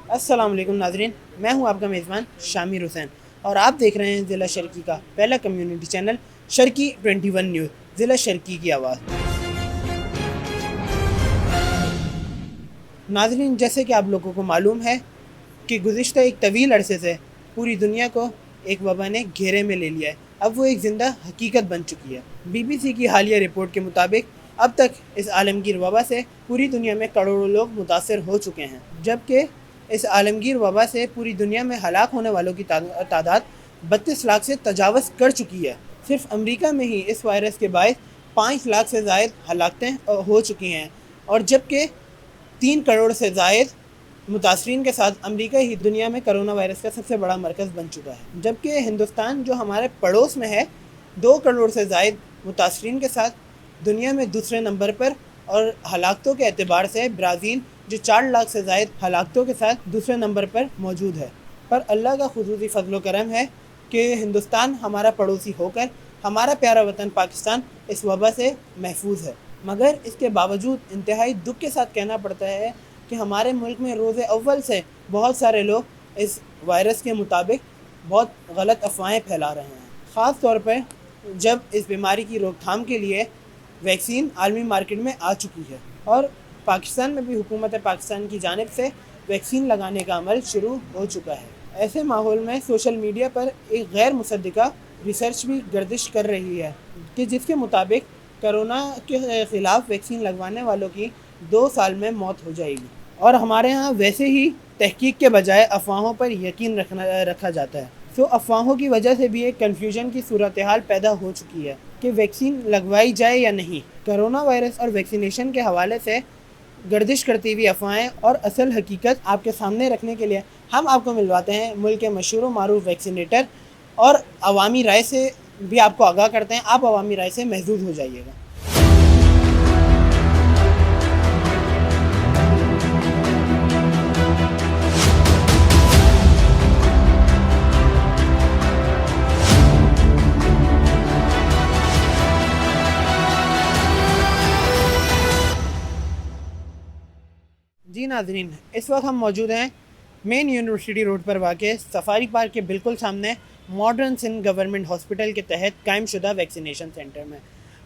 अस्सलाम वालेकुम नाजरीन, मैं हूं आपका मेज़बान शामिर हुसैन और आप देख रहे हैं ज़िला शर्की का पहला कम्युनिटी चैनल शर्की 21 न्यूज़, ज़िला शर्की की आवाज़। नाजरीन, जैसे कि आप लोगों को मालूम है कि गुज़िश्ता एक तवील अरसे से पूरी दुनिया को एक वबा ने घेरे में ले लिया है। अब वो एक ज़िंदा हकीकत बन चुकी है। BBC की हालिया रिपोर्ट के मुताबिक अब तक इस आलमगीर वबा से पूरी दुनिया में करोड़ों लोग मुतासर हो चुके हैं, जबकि इस आलमगीर वबा से पूरी दुनिया में हलाक होने वालों की तादाद 32 लाख से तजावज़ कर चुकी है। सिर्फ अमेरिका में ही इस वायरस के बायस 5 लाख से ज़ायद हलाकतें हो चुकी हैं और जबकि 3 करोड़ से ज़ायद मुतासरीन के साथ अमेरिका ही दुनिया में कोरोना वायरस का सबसे बड़ा मरकज़ बन चुका है। जबकि हिंदुस्तान जो हमारे पड़ोस में है 2 करोड़ से ज़ायद मुतासरीन के साथ दुनिया में दूसरे नंबर पर, और हलाकतों के एतबार से ब्राज़ील जो 4 लाख से ज़ायद हलाकतों के साथ दूसरे नंबर पर मौजूद है। पर अल्लाह का खुसूसी फजल करम है कि हिंदुस्तान हमारा पड़ोसी होकर हमारा प्यारा वतन पाकिस्तान इस वबा से महफूज है। मगर इसके बावजूद इंतहाई दुख के साथ कहना पड़ता है कि हमारे मुल्क में रोज़े अव्वल से बहुत सारे लोग इस वायरस के मुताबिक बहुत गलत अफवाहें फैला रहे हैं। ख़ास तौर पर जब इस बीमारी की रोकथाम के लिए वैक्सीन आलमी मार्केट में आ चुकी है और पाकिस्तान में भी हुकूमत पाकिस्तान की जानिब से वैक्सीन लगाने का अमल शुरू हो चुका है। ऐसे माहौल में सोशल मीडिया पर एक गैर मुसद्दिका रिसर्च भी गर्दिश कर रही है कि जिसके मुताबिक कोरोना के ख़िलाफ़ वैक्सीन लगवाने वालों की 2 साल में मौत हो जाएगी। और हमारे यहाँ वैसे ही तहकीक के बजाय अफवाहों पर यकीन रखा जाता है। तो अफवाहों की वजह से भी एक कन्फ्यूजन की सूरत हाल पैदा हो चुकी है कि वैक्सीन लगवाई जाए या नहीं। कोरोना वायरस और वैक्सीनेशन के हवाले से गर्दिश करती हुई अफवाहें और असल हकीकत आपके सामने रखने के लिए हम आपको मिलवाते हैं मुल्क के मशहूर मारूफ वैक्सीनेटर, और अवामी राय से भी आपको आगाह करते हैं। आप अवामी राय से महजूज हो जाइएगा। जी नाजरीन, इस वक्त हम मौजूद हैं मेन यूनिवर्सिटी रोड पर वाक़ सफारी पार्क के बिल्कुल सामने मॉडर्न सिंध गवर्नमेंट हॉस्पिटल के तहत कायम शुदा वैक्सीनेशन सेंटर में,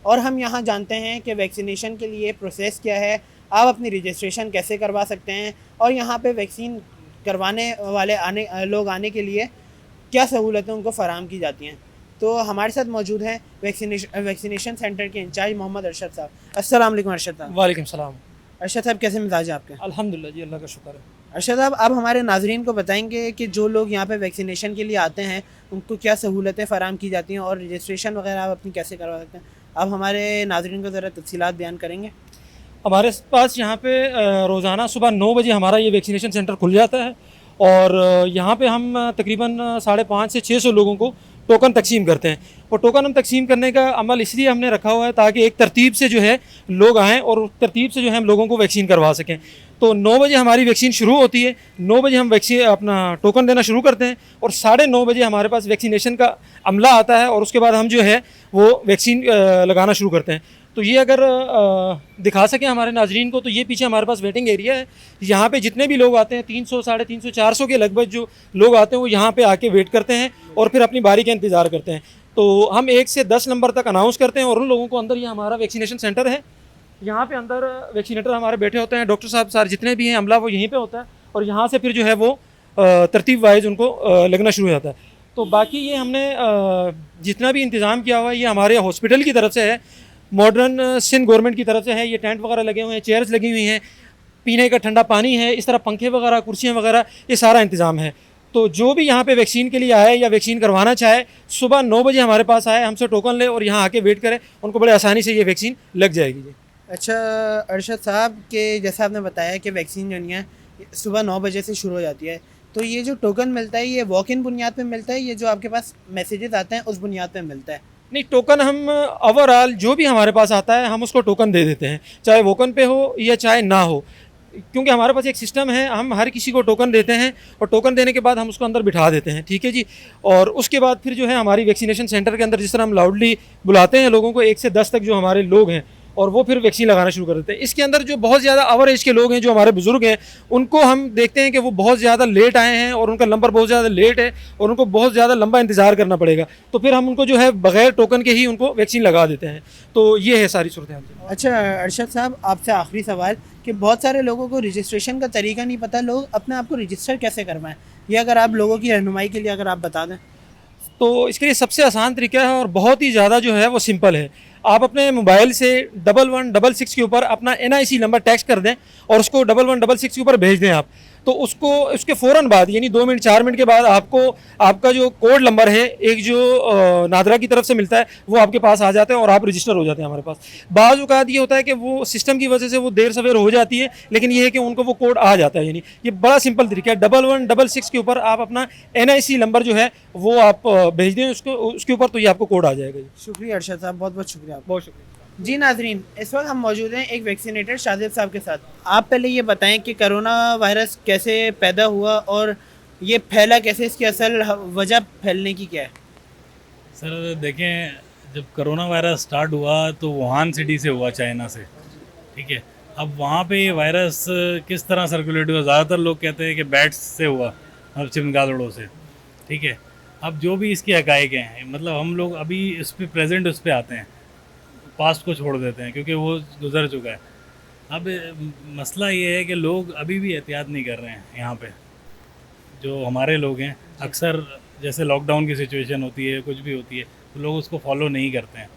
और हम यहाँ जानते हैं कि वैक्सीनेशन के लिए प्रोसेस क्या है, आप अपनी रजिस्ट्रेशन कैसे करवा सकते हैं और यहाँ पे वैक्सीन करवाने वाले लोग आने के लिए क्या सहूलतें उनको फ़राहम की जाती हैं। तो हमारे साथ मौजूद हैं वैक्सीनेशन सेंटर के इंचार्ज मोहम्मद अरशद साहब। अस्सलाम वालेकुम अरशद साहब। वालेकुम सलाम। अरशद साहब, कैसे मिजाज है आपके? अल्हम्दुलिल्लाह जी, अल्लाह का शुक्र है। अरशद साहब, आप हमारे नाजरीन को बताएंगे कि जो लोग यहाँ पे वैक्सीनेशन के लिए आते हैं उनको क्या सहूलतें फ़राहम की जाती हैं और रजिस्ट्रेशन वगैरह आप अपनी कैसे करवा सकते हैं? आप हमारे नाजरीन को ज़रा तफसीलात बयान करेंगे? हमारे पास यहाँ पे रोज़ाना सुबह 9 बजे हमारा ये वैक्सीनेशन सेंटर खुल जाता है और यहाँ पे हम तकरीबन 550 से 600 लोगों को टोकन तकसीम करते हैं। और टोकन हम तकसीम करने का अमल इसलिए हमने रखा हुआ है ताकि एक तरतीब से जो है लोग आएँ और तरतीब से जो है हम लोगों को वैक्सीन करवा सकें। तो 9 बजे हमारी वैक्सीन शुरू होती है, 9 बजे हम वैक्सीन अपना टोकन देना शुरू करते हैं और 9:30 बजे हमारे पास वैक्सीनेशन का अमला आता है और उसके बाद हम जो है वो वैक्सीन लगाना शुरू करते हैं। तो ये अगर दिखा सकें हमारे नाजरीन को, तो ये पीछे हमारे पास वेटिंग एरिया है। यहाँ पे जितने भी लोग आते हैं 300, 350, 400 के लगभग जो लोग आते हैं वो यहाँ पे आके वेट करते हैं और फिर अपनी बारी का इंतज़ार करते हैं। तो हम 1 से 10 नंबर तक अनाउंस करते हैं और उन लोगों को अंदर, ये हमारा वैक्सीनेशन सेंटर है, यहाँ पे अंदर वैक्सीनेटर हमारे बैठे होते हैं, डॉक्टर साहब सारे जितने भी हैं अमला वो यहीं पे होता है और यहाँ से फिर जो है वो तरतीब वाइज उनको लगना शुरू हो जाता है। तो बाकी ये हमने जितना भी इंतज़ाम किया हुआ है ये हमारे हॉस्पिटल की तरफ से है, मॉडर्न सिंध गवर्नमेंट की तरफ से है। ये टेंट वगैरह लगे हुए हैं, चेयर्स लगी हुई हैं, पीने का ठंडा पानी है, इस तरह पंखे वगैरह, कुर्सियाँ वगैरह, ये सारा इंतज़ाम है। तो जो भी यहाँ पे वैक्सीन के लिए आए या वैक्सीन करवाना चाहे सुबह 9 बजे हमारे पास आए, हमसे टोकन ले और यहाँ आके वेट करें, उनको बड़े आसानी से ये वैक्सीन लग जाएगी जी। अच्छा अरशद साहब, के जैसा आपने बताया कि वैक्सीन जो है सुबह 9 बजे से शुरू हो जाती है, तो ये जो टोकन मिलता है ये वॉक इन बुनियाद पे मिलता है, ये जो आपके पास मैसेजेस आते हैं उस बुनियाद पे मिलता है? नहीं, टोकन हम ओवरऑल जो भी हमारे पास आता है हम उसको टोकन दे देते हैं, चाहे वोकन पे हो या चाहे ना हो, क्योंकि हमारे पास एक सिस्टम है, हम हर किसी को टोकन देते हैं और टोकन देने के बाद हम उसको अंदर बिठा देते हैं, ठीक है जी। और उसके बाद फिर जो है हमारी वैक्सीनेशन सेंटर के अंदर जिस तरह हम लाउडली बुलाते हैं लोगों को, 1 से 10 तक जो हमारे लोग हैं और वो फिर वैक्सीन लगाना शुरू कर देते हैं। इसके अंदर जो बहुत ज़्यादा अवर एज के लोग हैं, जो हमारे बुजुर्ग हैं, उनको हम देखते हैं कि वो बहुत ज़्यादा लेट आए हैं और उनका नंबर बहुत ज़्यादा लेट है और उनको बहुत ज़्यादा लंबा इंतज़ार करना पड़ेगा, तो फिर हम उनको जो है बगैर टोकन के ही उनको वैक्सीन लगा देते हैं। तो ये है सारी सूरत हाल। अच्छा अरशद साहब, आपसे आखिरी सवाल कि बहुत सारे लोगों को रजिस्ट्रेशन का तरीका नहीं पता, लोग अपने आप को रजिस्टर कैसे करवाएं, ये अगर आप लोगों की रहनुमाई के लिए अगर आप बता दें। तो इसके लिए सबसे आसान तरीका है और बहुत ही ज़्यादा जो है वो सिंपल है। आप अपने मोबाइल से 1166 के ऊपर अपना NIC नंबर टेक्स्ट कर दें और उसको 1166 के ऊपर भेज दें आप, तो उसको उसके फ़ौरन बाद यानी 2 मिनट 4 मिनट के बाद आपको आपका जो कोड नंबर है एक जो नादरा की तरफ से मिलता है वो आपके पास आ जाता है और आप रजिस्टर हो जाते हैं हमारे पास। बाज़ औक़ात ये होता है कि वो सिस्टम की वजह से वो देर सवेर हो जाती है, लेकिन ये है कि उनको वो कोड आ जाता है। यानी ये बड़ा सिंपल तरीका है, 1166 के ऊपर आप अपना NIC नंबर जो है वो आप भेज दें उसको, उसके ऊपर, तो ये आपको कोड आ जाएगा। शुक्रिया अरशद साहब, बहुत बहुत शुक्रिया। बहुत शुक्रिया जी नाजरीन, इस वक्त हम मौजूद हैं एक वैक्सीनेटर शाजिब साहब के साथ। आप पहले ये बताएं कि कोरोना वायरस कैसे पैदा हुआ और ये फैला कैसे, इसकी असल वजह फैलने की क्या है? सर देखें, जब कोरोना वायरस स्टार्ट हुआ तो वुहान सिटी से हुआ, चाइना से, ठीक है। अब वहाँ पे ये वायरस किस तरह सर्कुलेट हुआ, ज़्यादातर लोग कहते हैं कि बैट्स से हुआ और चमगादड़ों से, ठीक है। अब जो भी इसकी हकाइक हैं, मतलब हम लोग अभी इस पर प्रेजेंट उस पर आते हैं, पास्ट को छोड़ देते हैं क्योंकि वो गुजर चुका है। अब मसला ये है कि लोग अभी भी एहतियात नहीं कर रहे हैं। यहाँ पे जो हमारे लोग हैं, अक्सर जैसे लॉकडाउन की सिचुएशन होती है, कुछ भी होती है, तो लोग उसको फॉलो नहीं करते हैं,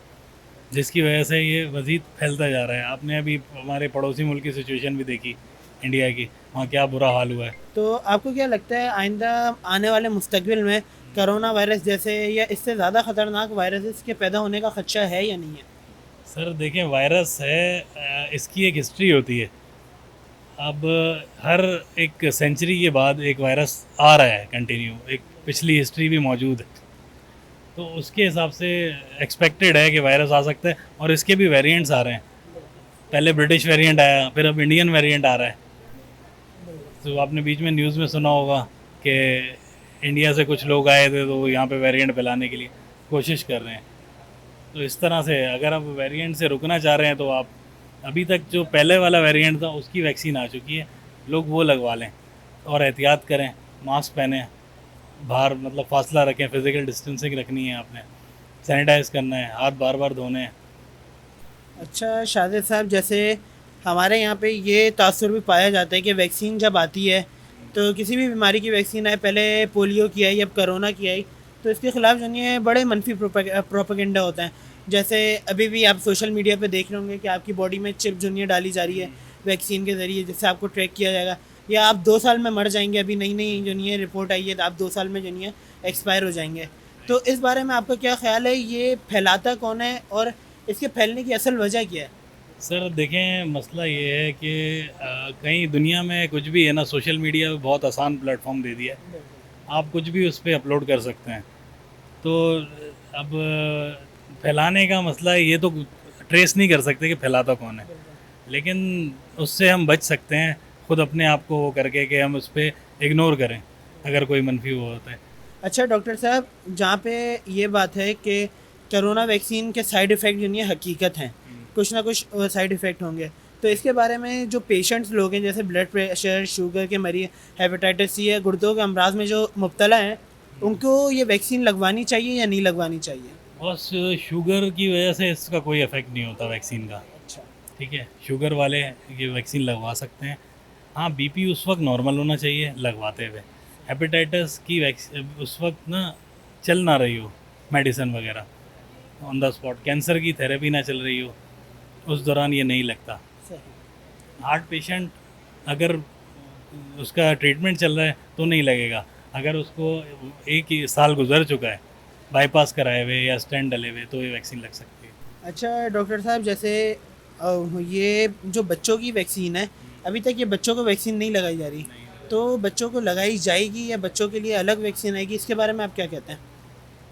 जिसकी वजह से ये मज़ीद फैलता जा रहा है। आपने अभी हमारे पड़ोसी मुल्क की सिचुएशन भी देखी, इंडिया की, वहाँ क्या बुरा हाल हुआ है। तो आपको क्या लगता है आइंदा आने वाले मुस्तकबिल में कोरोना वायरस जैसे या इससे ज़्यादा ख़तरनाक वायरस के पैदा होने का ख़दशा है या नहीं है? सर देखें, वायरस है, इसकी एक हिस्ट्री होती है। अब हर एक सेंचुरी के बाद एक वायरस आ रहा है कंटिन्यू, एक पिछली हिस्ट्री भी मौजूद है, तो उसके हिसाब से एक्सपेक्टेड है कि वायरस आ सकता है। और इसके भी वेरिएंट्स आ रहे हैं, पहले ब्रिटिश वेरिएंट आया, फिर अब इंडियन वेरिएंट आ रहा है। तो आपने बीच में न्यूज़ में सुना होगा कि इंडिया से कुछ लोग आए थे तो वो यहाँ पे वेरिएंट फैलाने के लिए कोशिश कर रहे हैं। तो इस तरह से अगर आप वेरिएंट से रुकना चाह रहे हैं तो आप अभी तक जो पहले वाला वेरिएंट था उसकी वैक्सीन आ चुकी है, लोग वो लगवा लें और एहतियात करें, मास्क पहनें, बाहर मतलब फासला रखें, फ़िज़िकल डिस्टेंसिंग रखनी है, आपने सैनिटाइज़ करना है, हाथ बार बार धोने हैं। अच्छा शाजिद साहब, जैसे हमारे यहाँ पे ये तासुर भी पाया जाता है कि वैक्सीन जब आती है तो किसी भी बीमारी की वैक्सीन आए, पहले पोलियो की आई, अब कोरोना की आई, तो इसके ख़िलाफ़ जो है बड़े मनफी प्रोपेगेंडा होता है। जैसे अभी भी आप सोशल मीडिया पे देख रहे होंगे कि आपकी बॉडी में चिप जो है डाली जा रही है वैक्सीन के ज़रिए, जिससे आपको ट्रैक किया जाएगा, या आप 2 साल में मर जाएंगे। अभी नई नई जो है रिपोर्ट आई है तो आप 2 साल में जो है एक्सपायर हो जाएंगे। तो इस बारे में आपका क्या ख्याल है, ये फैलाता कौन है और इसके फैलने की असल वजह क्या है? सर देखें, मसला ये है कि कहीं दुनिया में कुछ भी है ना, सोशल मीडिया बहुत आसान प्लेटफॉर्म दे दिया है, आप कुछ भी उस पर अपलोड कर सकते हैं। तो अब फैलाने का मसला है, ये तो ट्रेस नहीं कर सकते कि फैलाता कौन है, लेकिन उससे हम बच सकते हैं खुद अपने आप को वो करके कि हम उस पर इग्नोर करें अगर कोई मनफी वो होता है। अच्छा डॉक्टर साहब, जहाँ पे ये बात है कि कोरोना वैक्सीन के साइड इफ़ेक्ट जो है हकीकत हैं, कुछ ना कुछ साइड इफ़ेक्ट होंगे, तो इसके बारे में जो पेशेंट्स लोग हैं, जैसे ब्लड प्रेशर, शुगर के मरीज, हेपेटाइटिस सी या गुर्दों के अमराज में जो मुब्तला हैं, उनको ये वैक्सीन लगवानी चाहिए या नहीं लगवानी चाहिए? बस शुगर की वजह से इसका कोई इफ़ेक्ट नहीं होता वैक्सीन का, अच्छा, ठीक है। शुगर वाले ये वैक्सीन लगवा सकते हैं। हाँ, बीपी उस वक्त नॉर्मल होना चाहिए लगवाते हुए। हेपेटाइटिस की वैक्सीन उस वक्त ना चल ना रही हो मेडिसिन वगैरह ऑन द स्पॉट, कैंसर की थेरेपी ना चल रही हो, उस दौरान ये नहीं लगता। सही। हार्ट पेशेंट अगर उसका ट्रीटमेंट चल रहा है तो नहीं लगेगा, अगर उसको 1 ही साल गुजर चुका है बाईपास कराए हुए या स्टेंट डले हुए तो ये वैक्सीन लग सकती है। अच्छा डॉक्टर साहब, जैसे ये जो बच्चों की वैक्सीन है, अभी तक ये बच्चों को वैक्सीन नहीं लगाई जा रही, तो बच्चों को लगाई जाएगी या बच्चों के लिए अलग वैक्सीन आएगी, इसके बारे में आप क्या कहते हैं?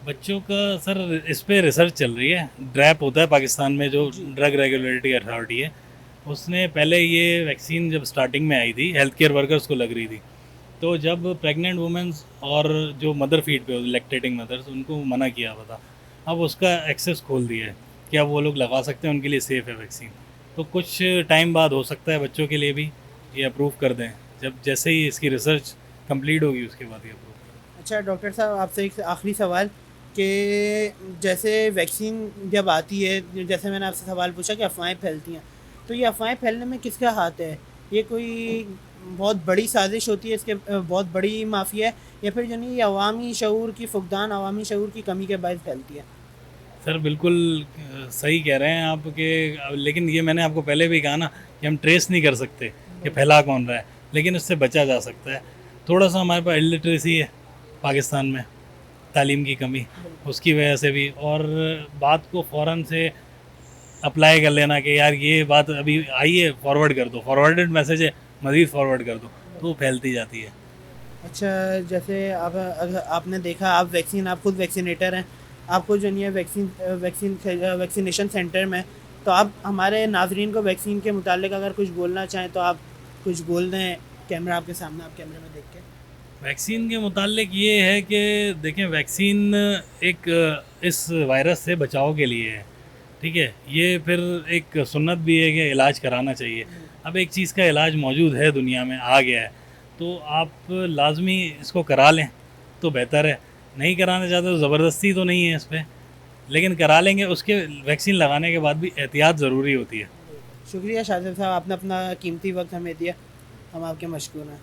बच्चों का सर इस पे रिसर्च चल रही है। ड्रैप होता है पाकिस्तान में, जो ड्रग रेगुलेटरी अथॉरिटी है, उसने पहले ये वैक्सीन जब स्टार्टिंग में आई थी हेल्थ केयर वर्कर्स को लग रही थी, तो जब प्रेग्नेंट वुमेंस और जो मदर फीड पे लैक्टेटिंग मदर्स, उनको मना किया हुआ था। अब उसका एक्सेस खोल दिया है क्या वो लोग लगा सकते हैं, उनके लिए सेफ़ है वैक्सीन। तो कुछ टाइम बाद हो सकता है बच्चों के लिए भी ये अप्रूव कर दें, जब जैसे ही इसकी रिसर्च कंप्लीट होगी उसके बाद ये अप्रूव कर दें। अच्छा डॉक्टर साहब, आपसे एक आखिरी सवाल कि जैसे वैक्सीन जब आती है, जैसे मैंने आपसे सवाल पूछा कि अफवाहें फैलती हैं, तो ये अफवाहें फैलने में किसका हाथ है? ये कोई बहुत बड़ी साजिश होती है, इसके बहुत बड़ी माफिया है, या फिर जो नहीं ये अवामी शऊर की फुकदान, अवामी शऊर की कमी के बायस फैलती है? सर बिल्कुल सही कह रहे हैं आप कि लेकिन ये मैंने आपको पहले भी कहा ना कि हम ट्रेस नहीं कर सकते कि फैला कौन रहा है, लेकिन उससे बचा जा सकता है। थोड़ा सा हमारे पास इलिटरेसी है पाकिस्तान में, तालीम की कमी, उसकी वजह से भी, और बात को फ़ौरन से अप्लाई कर लेना कि यार ये बात अभी आई है, फॉरवर्ड कर दो, फॉरवर्डेड मैसेज है, मज़ीद फॉरवर्ड कर दो, तो वो फैलती जाती है। अच्छा, जैसे आप आपने देखा, आप वैक्सीन, आप खुद वैक्सीनेटर हैं, आपको जो नहीं है वैक्सीनेशन सेंटर में, तो आप हमारे नाजरीन को वैक्सीन के मुतालिक अगर कुछ बोलना चाहें तो आप कुछ बोल दें, कैमरा आपके सामने, आप कैमरे में देख के। वैक्सीन के मुतालिक ये है कि देखें, वैक्सीन एक इस वायरस से बचाव के लिए है, ठीक है। ये फिर एक सुन्नत भी है कि इलाज कराना चाहिए। अब एक चीज़ का इलाज मौजूद है, दुनिया में आ गया है, तो आप लाजमी इसको करा लें तो बेहतर है। नहीं कराना चाहते तो ज़बरदस्ती तो नहीं है इस पर, लेकिन करा लेंगे। उसके वैक्सीन लगाने के बाद भी एहतियात ज़रूरी होती है। शुक्रिया शाजिब साहब, आपने अपना कीमती वक्त हमें दिया, हम आपके मशकूर हैं।